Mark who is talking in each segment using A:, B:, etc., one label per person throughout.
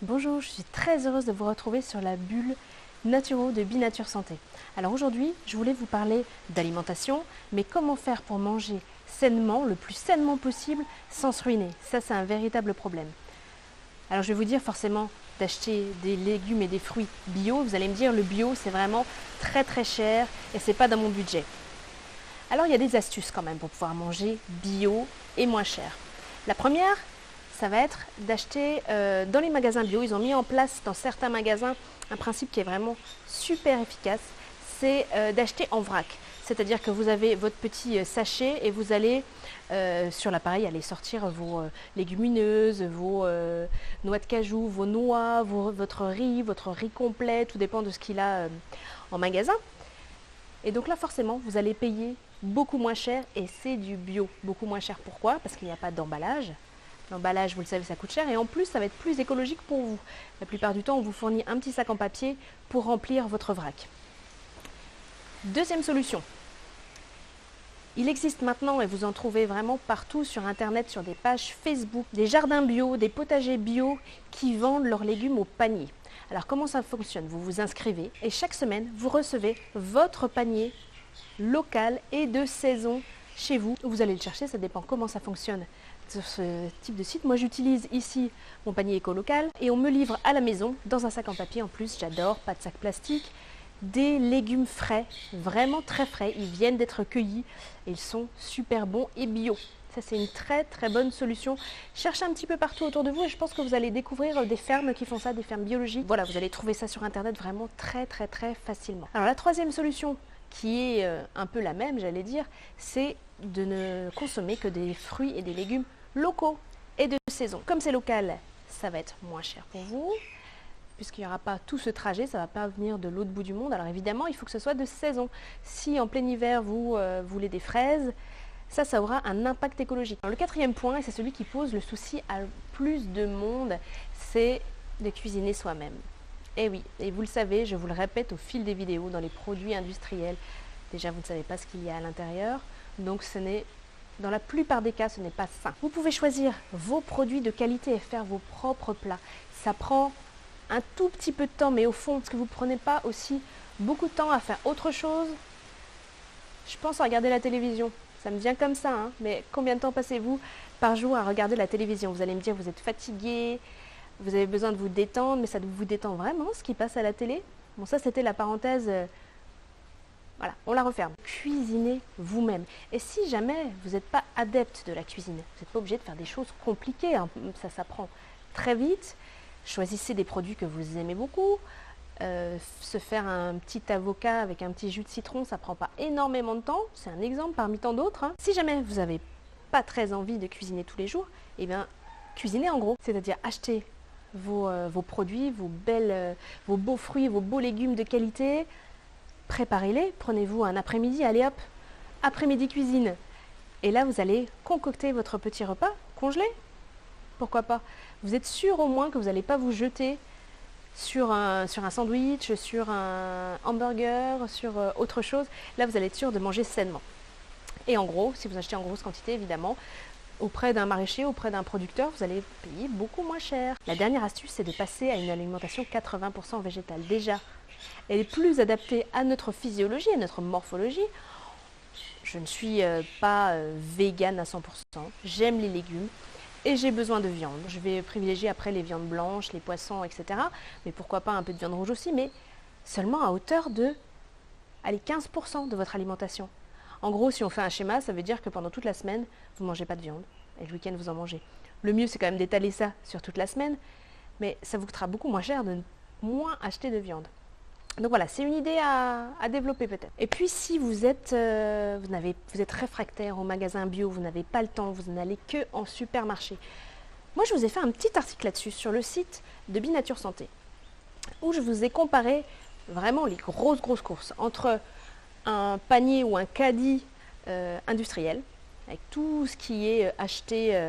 A: Bonjour, je suis très heureuse de vous retrouver sur la bulle Naturo de Binature Santé. Alors aujourd'hui, je voulais vous parler d'alimentation, mais comment faire pour manger sainement, le plus sainement possible, sans se ruiner. Ça, c'est un véritable problème. Alors je vais vous dire forcément d'acheter des légumes et des fruits bio. Vous allez me dire, le bio, c'est vraiment très très cher et c'est pas dans mon budget. Alors il y a des astuces quand même pour pouvoir manger bio et moins cher. La première, ça va être d'acheter dans les magasins bio. Ils ont mis en place dans certains magasins un principe qui est vraiment super efficace, c'est d'acheter en vrac. C'est-à-dire que vous avez votre petit sachet et vous allez sur l'appareil aller sortir vos légumineuses, vos noix de cajou, vos noix, votre riz complet, tout dépend de ce qu'il a en magasin. Et donc là forcément vous allez payer beaucoup moins cher et c'est du bio. Beaucoup moins cher pourquoi? Parce qu'il n'y a pas d'emballage. L'emballage, vous le savez, ça coûte cher et en plus, ça va être plus écologique pour vous. La plupart du temps, on vous fournit un petit sac en papier pour remplir votre vrac. Deuxième solution. Il existe maintenant, et vous en trouvez vraiment partout sur Internet, sur des pages Facebook, des jardins bio, des potagers bio qui vendent leurs légumes au panier. Alors comment ça fonctionne? Vous vous inscrivez et chaque semaine, vous recevez votre panier local et de saison chez vous. Vous allez le chercher, ça dépend comment ça fonctionne sur ce type de site. Moi j'utilise ici mon panier éco-local et on me livre à la maison dans un sac en papier en plus, j'adore, pas de sac plastique, des légumes frais, vraiment très frais, ils viennent d'être cueillis et ils sont super bons et bio. Ça c'est une très très bonne solution. Cherchez un petit peu partout autour de vous et je pense que vous allez découvrir des fermes qui font ça, des fermes biologiques. Voilà, vous allez trouver ça sur internet vraiment très très très facilement. Alors la troisième solution qui est un peu la même, j'allais dire, c'est de ne consommer que des fruits et des légumes locaux et de saison. Comme c'est local, ça va être moins cher pour vous, puisqu'il n'y aura pas tout ce trajet, ça ne va pas venir de l'autre bout du monde. Alors évidemment, il faut que ce soit de saison. Si en plein hiver, vous voulez des fraises, ça aura un impact écologique. Alors, le quatrième point, et c'est celui qui pose le souci à plus de monde, c'est de cuisiner soi-même. Et oui, et vous le savez, je vous le répète au fil des vidéos, dans les produits industriels, déjà vous ne savez pas ce qu'il y a à l'intérieur, donc dans la plupart des cas, ce n'est pas sain. Vous pouvez choisir vos produits de qualité et faire vos propres plats. Ça prend un tout petit peu de temps, mais au fond, est-ce que vous ne prenez pas aussi beaucoup de temps à faire autre chose? Je pense à regarder la télévision. Ça me vient comme ça, hein, mais combien de temps passez-vous par jour à regarder la télévision? Vous allez me dire, vous êtes fatigué, vous avez besoin de vous détendre, mais ça vous détend vraiment ce qui passe à la télé? Bon, ça c'était la parenthèse. Voilà, on la referme. Cuisinez vous-même. Et si jamais vous n'êtes pas adepte de la cuisine, vous n'êtes pas obligé de faire des choses compliquées, hein, ça s'apprend très vite. Choisissez des produits que vous aimez beaucoup. Se faire un petit avocat avec un petit jus de citron, ça ne prend pas énormément de temps. C'est un exemple parmi tant d'autres. Hein. Si jamais vous n'avez pas très envie de cuisiner tous les jours, eh bien, cuisinez en gros. C'est-à-dire acheter vos produits, vos beaux fruits, vos beaux légumes de qualité. Préparez-les, prenez-vous un après-midi, allez hop, après-midi cuisine. Et là, vous allez concocter votre petit repas congelé. Pourquoi pas? Vous êtes sûr au moins que vous n'allez pas vous jeter sur un sandwich, sur un hamburger, sur autre chose. Là, vous allez être sûr de manger sainement. Et en gros, si vous achetez en grosse quantité, évidemment, auprès d'un maraîcher, auprès d'un producteur, vous allez payer beaucoup moins cher. La dernière astuce, c'est de passer à une alimentation 80% végétale. Déjà, elle est plus adaptée à notre physiologie, à notre morphologie. Je ne suis pas végane à 100%. J'aime les légumes et j'ai besoin de viande. Je vais privilégier après les viandes blanches, les poissons, etc. Mais pourquoi pas un peu de viande rouge aussi, mais seulement à hauteur de 15% de votre alimentation. En gros, si on fait un schéma, ça veut dire que pendant toute la semaine, vous ne mangez pas de viande. Et le week-end, vous en mangez. Le mieux, c'est quand même d'étaler ça sur toute la semaine. Mais ça vous coûtera beaucoup moins cher de moins acheter de viande. Donc voilà, c'est une idée à développer peut-être. Et puis si vous êtes réfractaire au magasin bio, vous n'avez pas le temps, vous n'allez que en supermarché. Moi, je vous ai fait un petit article là-dessus sur le site de Binature Santé, où je vous ai comparé vraiment les grosses courses entre un panier ou un caddie industriel, avec tout ce qui est acheté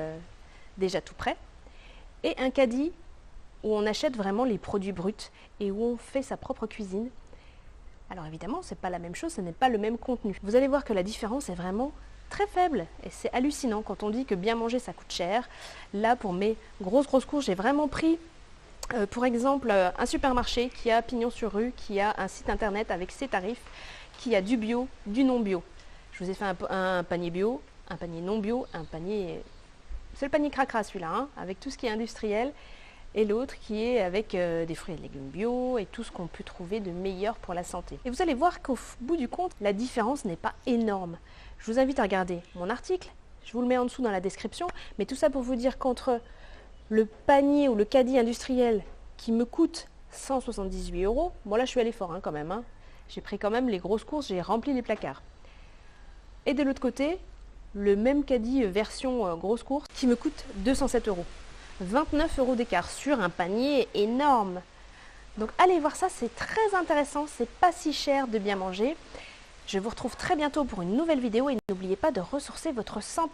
A: déjà tout prêt, et un caddie où on achète vraiment les produits bruts et où on fait sa propre cuisine. Alors évidemment, ce n'est pas la même chose, ce n'est pas le même contenu. Vous allez voir que la différence est vraiment très faible et c'est hallucinant quand on dit que bien manger ça coûte cher. Là, pour mes grosses courses, j'ai vraiment pris Pour exemple, un supermarché qui a pignon sur rue, qui a un site internet avec ses tarifs, qui a du bio, du non bio. Je vous ai fait un panier bio, un panier non bio, un panier... C'est le panier cracra celui-là, hein, avec tout ce qui est industriel, et l'autre qui est avec des fruits et légumes bio et tout ce qu'on peut trouver de meilleur pour la santé. Et vous allez voir qu'au bout du compte, la différence n'est pas énorme. Je vous invite à regarder mon article, je vous le mets en dessous dans la description, mais tout ça pour vous dire qu'entre le panier ou le caddie industriel qui me coûte 178 €, bon là je suis allée fort quand même, hein. J'ai pris quand même les grosses courses, j'ai rempli les placards. Et de l'autre côté, le même caddie version grosse course qui me coûte 207 €. 29 € d'écart sur un panier énorme. Donc allez voir ça, c'est très intéressant, c'est pas si cher de bien manger. Je vous retrouve très bientôt pour une nouvelle vidéo et n'oubliez pas de ressourcer votre santé.